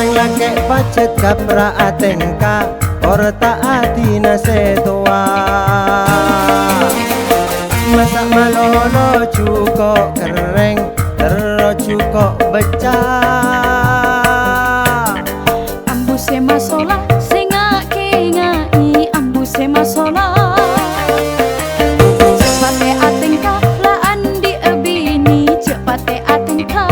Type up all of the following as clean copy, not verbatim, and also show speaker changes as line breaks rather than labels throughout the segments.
Orang laki pacet kapra atengka orta atina setua. Masak malolo cuko kering terus cuko becah.
Ambu sema sola singa kengai ambu sema sola. Cepate atengka laan di ebini cepate atengka.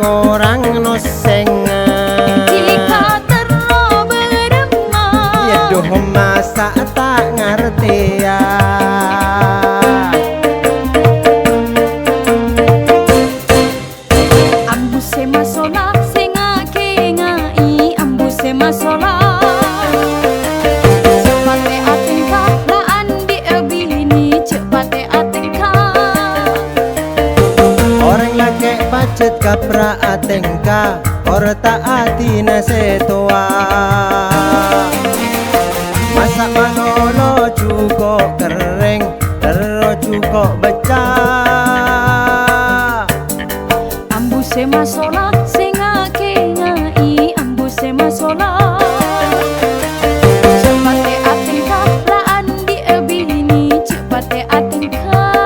Korang noseng
jika terlalu beremah
ya doh masa tak ngerti ya.
Ambu sema sola singa kengai ambu sema sola. Cepate atengka laan di ebini cepate atengka.
Orang laki pacet kapra atengka orta atina setua. Masak manolo cuko kering terus cuko becah.
Ambu sema sola singa kengai ambu sema sola. Cepate atengka laan di ebini cepate atengka.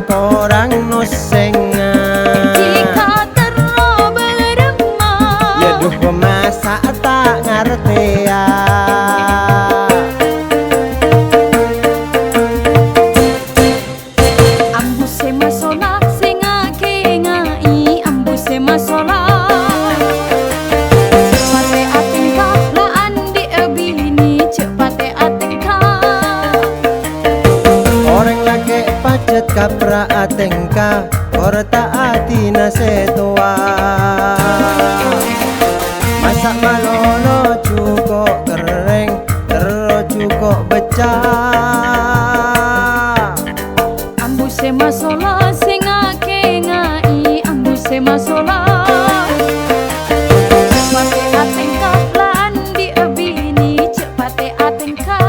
Korang noseng
jika terlalu beremah
ya doh masa tak ngerti ya.
ambu sema sola singa kengai ambu sema sola. Cepate atengka laan di ebini cepate atengka.
Orang laki pacet kapra atengka orta atina setua. Masak malolo cuko kering terus cuko becah.
Ambu sema sola singa kengai ambu sema sola. Cepate atengka laan di ebini cepate atengka.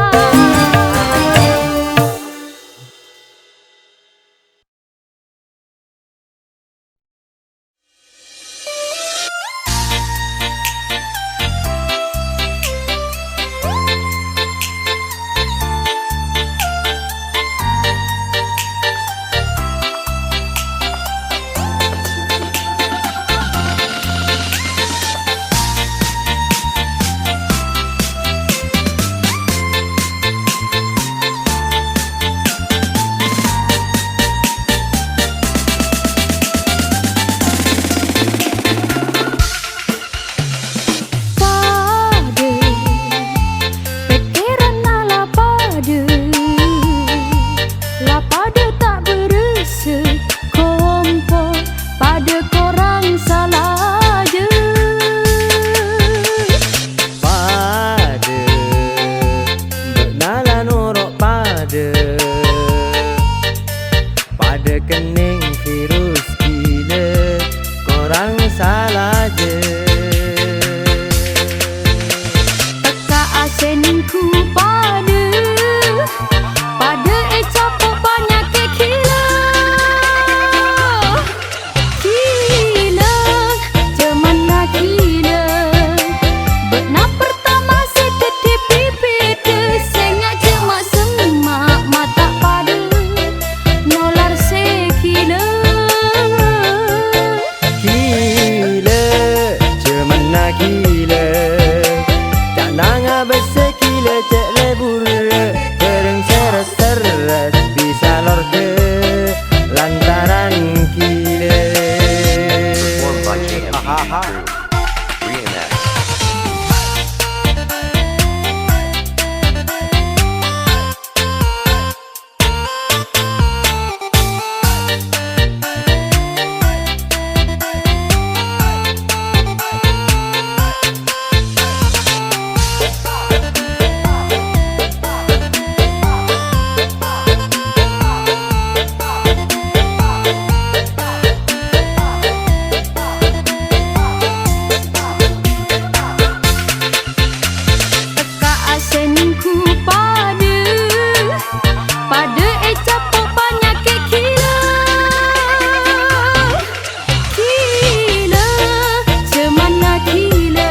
salah je.
Teka asenku pada capok banyak gila. Gila, cemana gila. Benar pertama sedih bibit, sengak cemak semak mata pada nolar segila.
Gila, cemana gila. Tak nanga bersekila cek lebur. Kereng seret-seret bisa lor ke lantaran gila.
Performed by JMP Crew. Reenact.
Teka asenku pada capok banyak gila. Gila, cemana gila.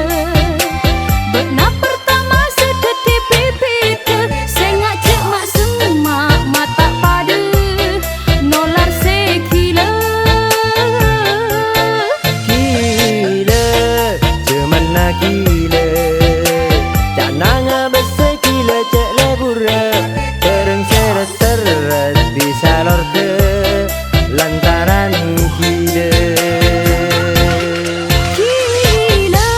Benar pertama sedih bibit, sengak cemak semak mata pada nolar segila.
Gila, cemana gila. Tak nanga bersekila cek lebur. Kereng seret-seret bisa lor ke lantaran gila.
Gila,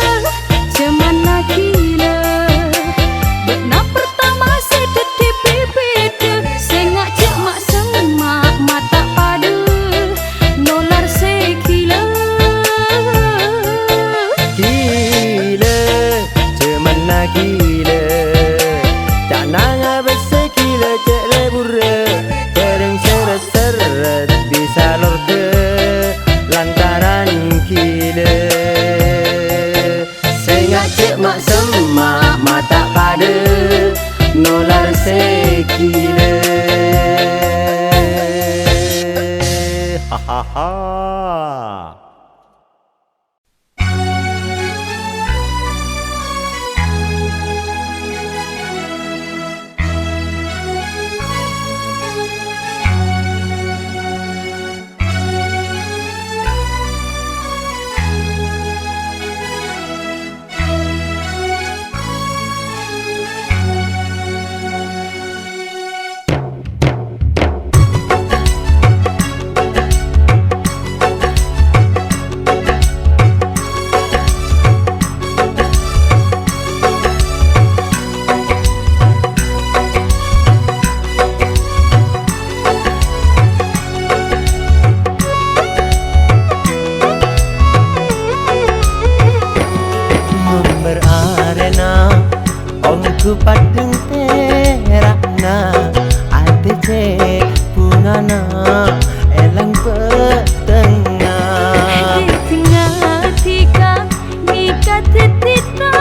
cemana gila. Benar pertama sedih bibit, sengak cemak semak mata pada nolar segila.
Gila, cemana gila. Tak nanga bersekila cek lebur. Kereng seret-seret bisa lor ke lantaran gila. Sengak cemak semak mata pada nolar sekila. Hahaha. Berarena ongku padung terakna ATC pungana elang petengah.
Di tengah tiga nikah tetita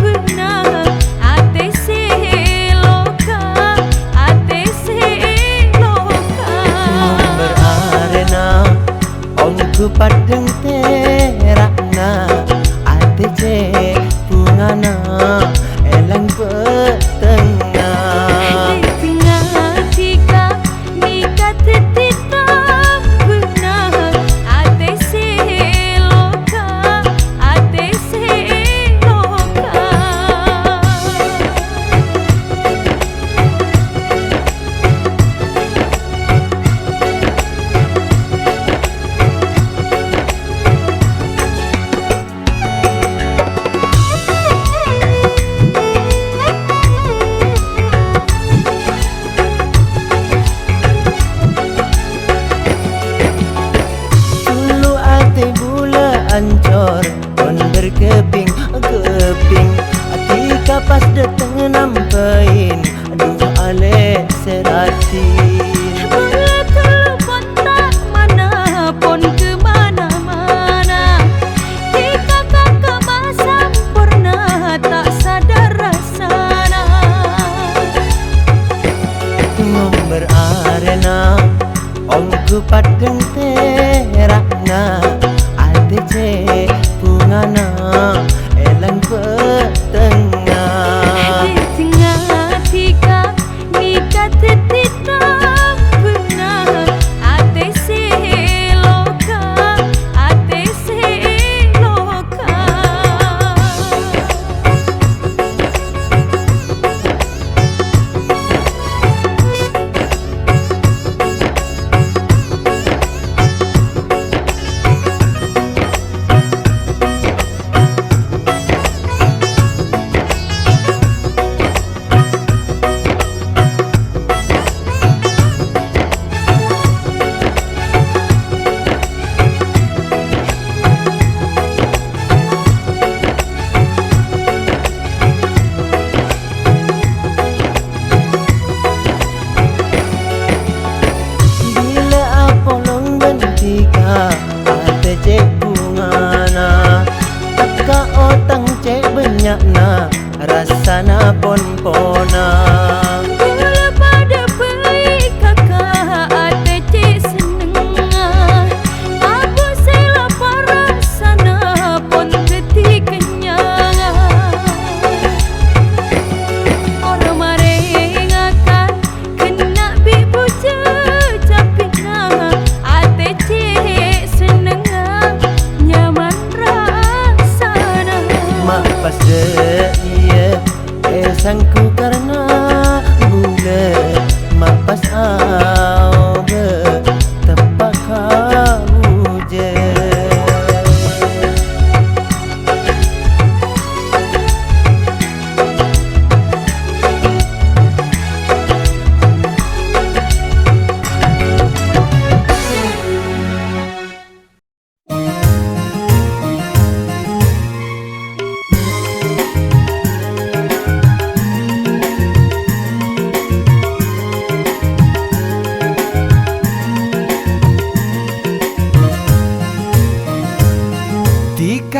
benar. ATC loka, ATC loka.
Berarena ongku padung terakna ATC pungana elang petengah.
Di tengah tiga nikah tetita benar. ATC loka, ATC loka.
ancor on berkeping-keping hati kapas datang nampein aduh ale seratin
Boleh telepon tak mana pun ke mana-mana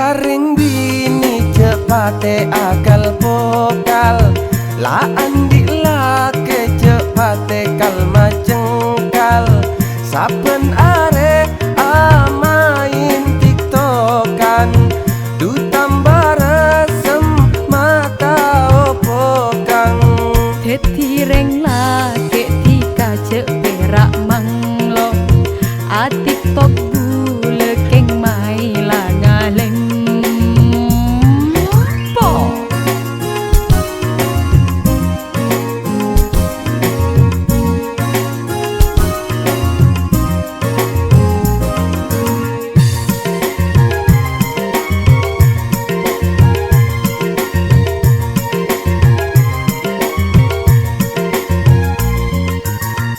Dikaring bini cepate akal pokal, la andi lake cepate kalma cengkal. Saben are amain tiktokan, du tambah resem mata opo kang.
Heti reng lake tika cek perak manglo, a tiktok bule keng mai la ngaleng po.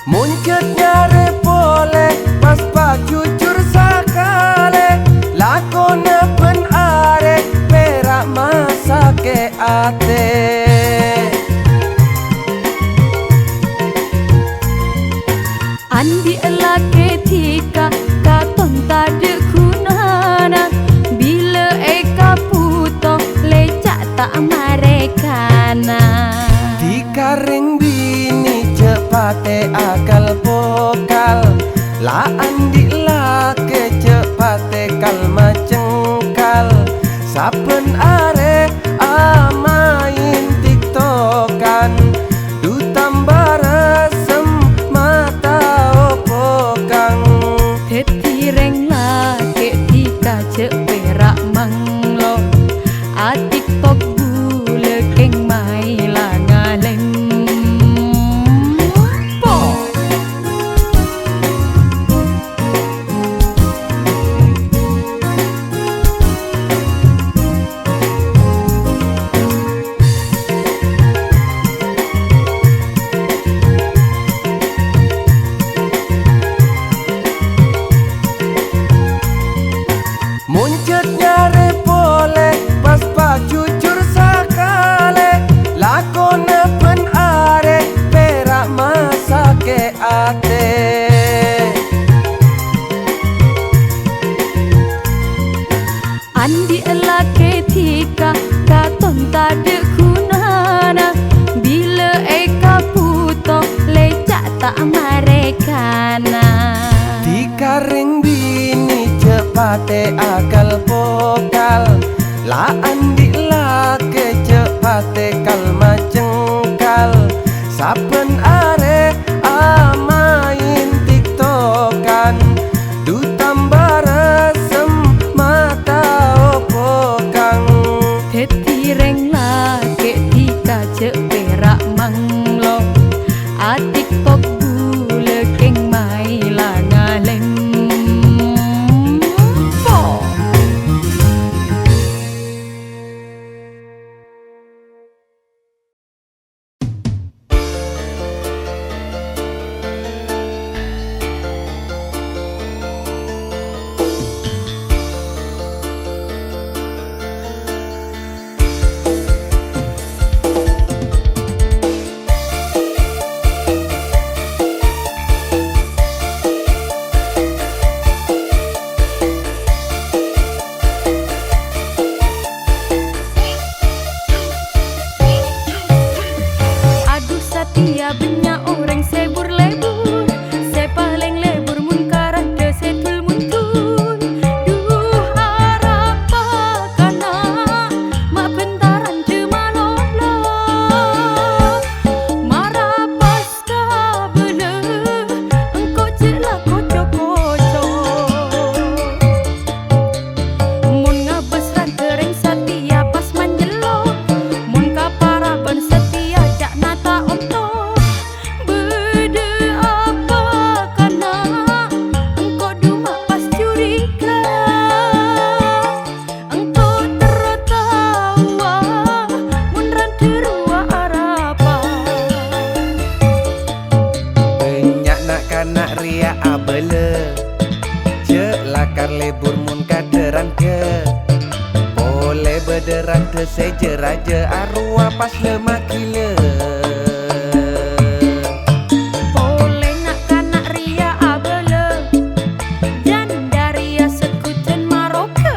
Muncet nyare pole pas pa jujur sakale, lakona pen are perak masa ke ate.
Andi lake tika katon tade kunana, bila eka puto lecak tak marekana.
Dikaring bini cepate akal pokal, la andi lake cepate kalma cengkal. Saben are amain tiktokan, du tambah resem mata opo kang.
Heti reng lake tika cek perak manglo, a tiktok bule keng mai la ngaleng po.
Muncet nyare pole pas pa jujur sakale, lakona pen are perak masa ke ate.
Andi lake tika katon tade kunana, bila eka puto lecak tak marekana.
Dikaring bini cepate akal pokal, la andi lake cepate kalma cengkal. Saben are amain tiktokan, du tambah resem mata opo kang.
Heti reng lake tika cek perak manglo, a tiktok bule keng mai la ngaleng po. Aduh satia benya orang sebur lebur, se paling lebur mun karang de setul muntun. Duh harapa kana ma bentaran cuma nolong. Marapas ka bele engkau celak kocok-kocok. Mun ngabes ran tereng satia pas manjelo, mun kaparaban setia jak nata onto. Bede apa kana engkau duma pas curiga, engkau tertawa mun ran terua arapa.
Banyak nak kanak ria abele, cek lakar lebur mun kaderan ke. Boleh bederan ke seje raja arwah pas lemak gila.
Boleh nak kanak ria abele, janda ria sekucen Maroke.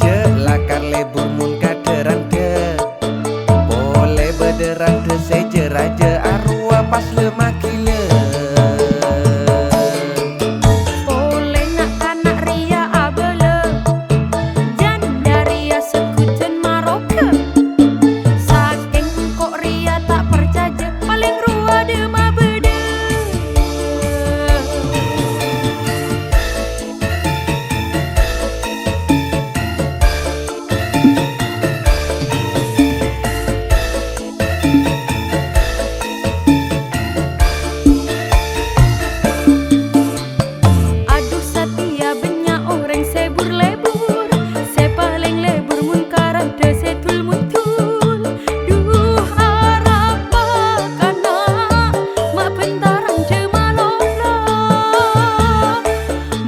Celakar lebur mun kaderan de boleh bederan de sejeraja arwah pas lemakile.
Boleh nak kanak ria abele janda ria sekujen maroke. Saking kok ria tak percaya paling rua dema bede. Aduh setia banyak orang sebur lebur, se paling lebur mun karade setul muntul. Duh harap kana mak bentarang cemalolo,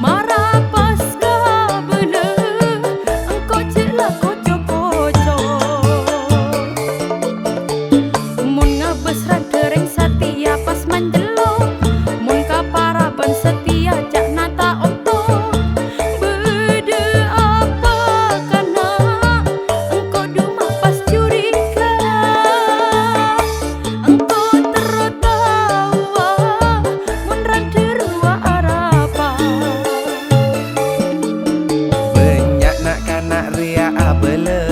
marapas kabele engkau celak kocok-kocok. Mun ngabes radereng setia pas manjelok, mun kaparaban setia jak nata ontong. Bede apa kana engkau duma pas curiga, engkau tertawa mun raderua arapa.
Banyak nak kanak ria abele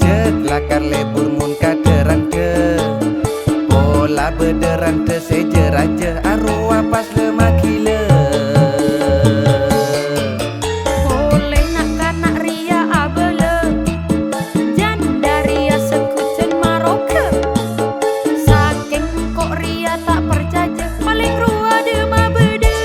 celakar lebur mun kaderan de pola bederan de sejeraja arwah pas lemakile.
Boleh nak kanak ria abele janda ria sekujen maroke. Saking kok ria tak percaya paling rua dema bede.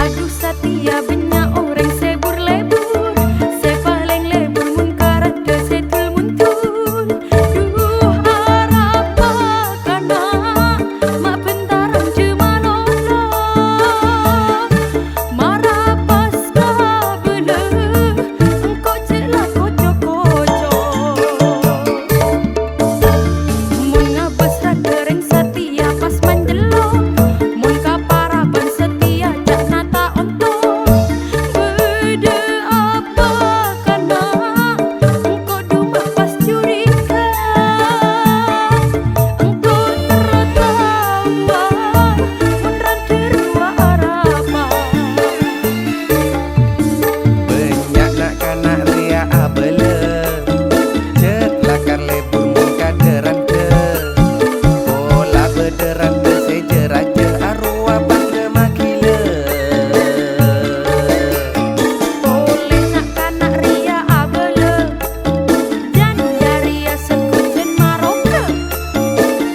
Aduh setia banyak orang sebur lebur, se paling lebur mun karade setul muntul. Duh harap kana mak bentarang cemalolo, marapas kabele engkau celak kocok-kocok. Mun ngabes radereng setia pas manjelok, mun kaparaban setia jak nata ontong. Bede apa kana engkau duma pas curiga, engkau tertawa mun raderua arapa.
Banyak nak kanak ria abele celakar lebur mun kaderan de pola bederan de sejeraja arwah pas lemakile.
Boleh nak kanak ria abele janda ria sekujen maroke.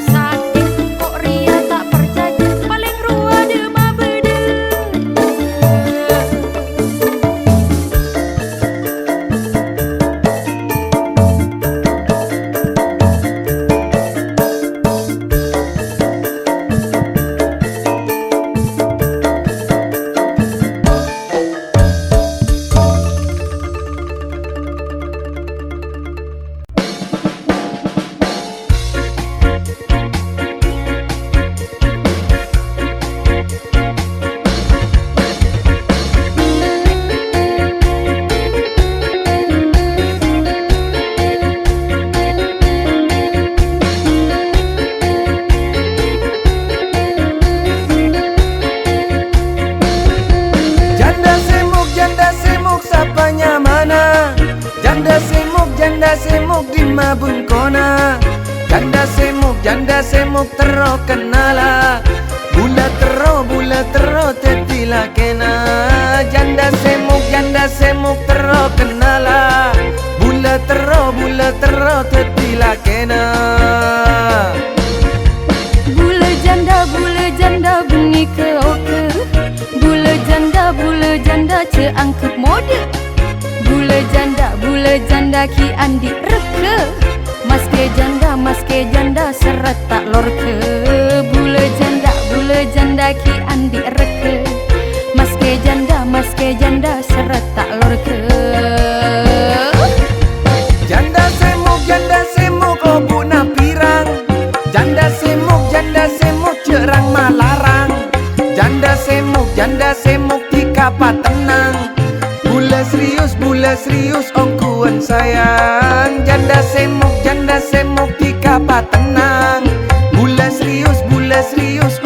Saking kok ria tak percaya paling rua dema bede. Janda semuk sapanya mana? Janda semuk di mabun kona. Janda semuk tero kenala. Bula tero tetila kena. Janda semuk tero kenala. Bula tero tetila kena. Bule janda bunyi ke oke. Bule janda ce angkep mode. Bule janda ki andi reke. Maske janda seret tak lorke. Bule janda ki andi reke. Maske janda seret tak lor ke.
Janda semuk oh buna pirang. Janda semuk cerang malarang. Janda semuk tika tenang. Bula serius ongkuan sayang. Janda semuk tika tenang. Bula serius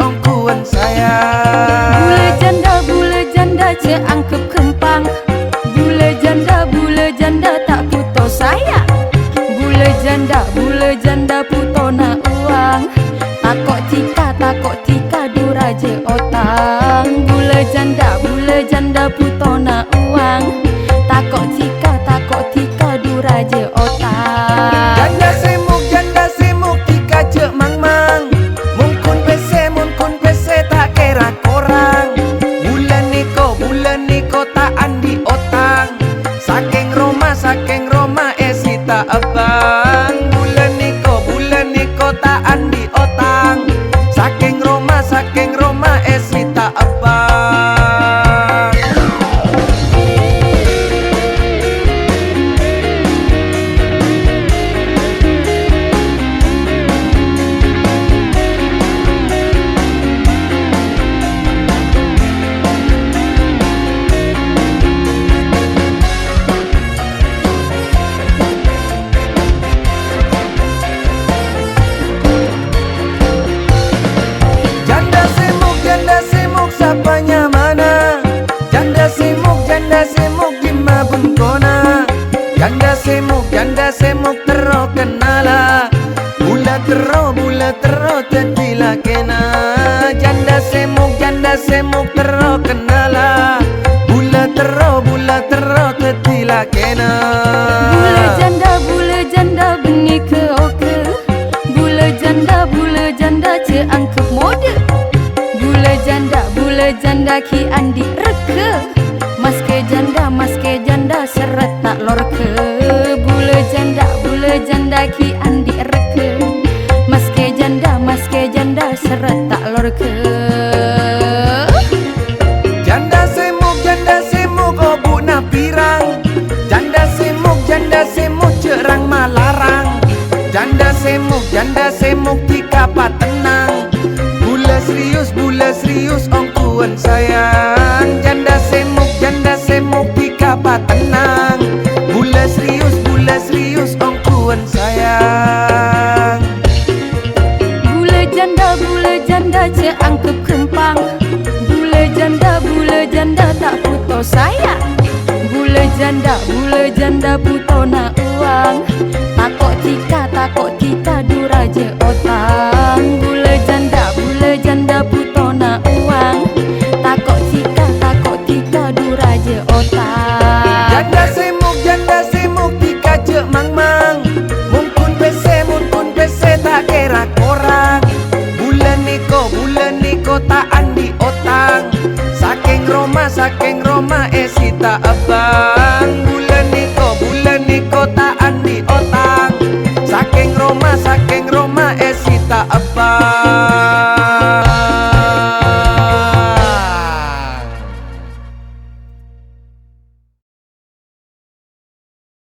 ongkuan sayang.
Bule janda ceangkep kempang. Bule janda tak puto sayang. Bule janda puto na uang. Takok tika duraje otang. Bule janda puto na uang. Takok tika duraje otang.
Janda semuk tika cek mang. Mungkun pese tak kira korang. Bulan niko tak andi otang. Saking Roma esita abang. Bulan niko tak andi otang. Saking Roma esita abang. Janda semuk sapanya mana? Janda semuk di mabengkona. Janda semuk tero kenala. Bula tero tetila kena. Janda semuk tero kenala. Bula tero tetila kena.
Bule janda bengi ke oke. Bule janda ceangkep mode. Bule janda ki andi reke. Maske janda seret tak lor ke. Bule janda ki andi reke. Maske janda seret tak lor ke.
Janda semuk oh buna pirang. Janda semuk cerang malarang. Janda semuk tika tenang. Bula serius ongkuan sayang. Janda semuk tika tenang. Bula serius ongkuan sayang.
Bule janda ceangkep kempang. Bule janda tak puto sayang. Bule janda puto na uang. Takok tika duraje otang. Bule janda puto na uang. Takok tika duraje otang.
Janda semuk tika cek mang. Mungkun pese tak kira korang. Bulan niko tak andi otang. Saking Roma esita abang.